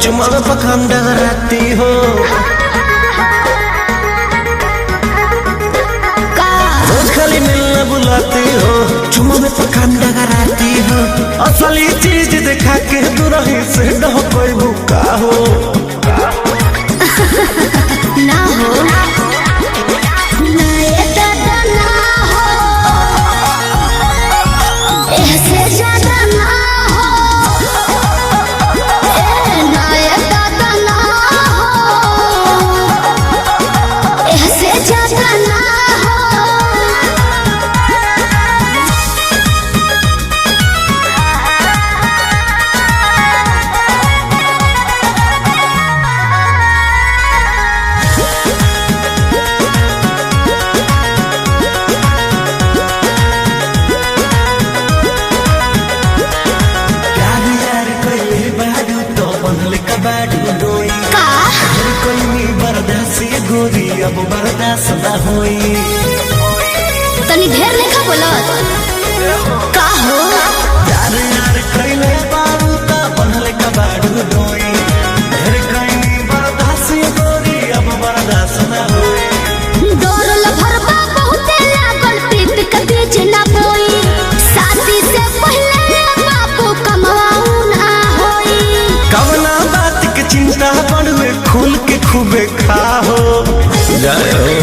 चुमा में पखाम डगराती हो, रोज खाली मिलने बुलाती हो, चुमा में पखाम डगराती हो। असली चीज दिखा के दुरही से डह कोई भूखा हो ना हो गोरी अब बर्दाश्त न होई। तनी ढेर लेखा बोलत का हो यार यार कइले बाबू का बनले कबाड़ू डोई, ढेर कइनी बर्दाश्त गोरी अब बर्दाश्त न होई। डोरल भरबा बहुते लागल प्रीत के बीच ना बोई, शादी से पहले बापू कमाऊ ना होई। कवना बात के चिंता पड़वे खुल के खूबे खाओ जय हो।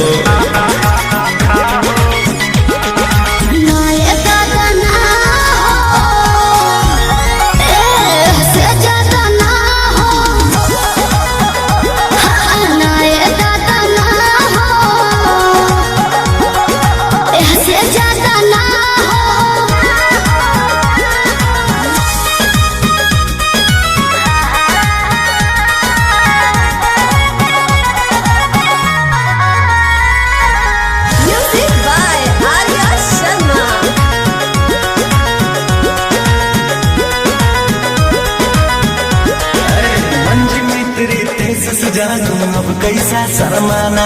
जानू अब कैसा शर्माना,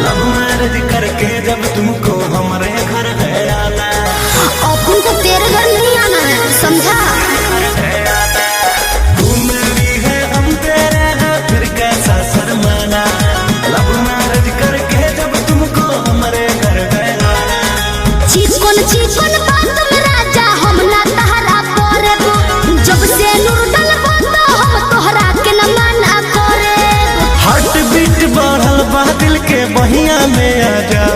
लव मैरिज करके जब तुमको हमारे घर है आना। अपन को तेरे घर नहीं आना है, समझा? तू मेरी है हम तेरे हैं, फिर कैसा शर्माना, लव मैरिज करके जब तुमको हमारे घर है आना। चिकन चिकन बात में राजा हम ना तहरा करेबो, जब से नूर डलबो तो हम तोहरा के न मना करे। हार्ट बीट बढ़ल बा दिल के बहिया में आ जा।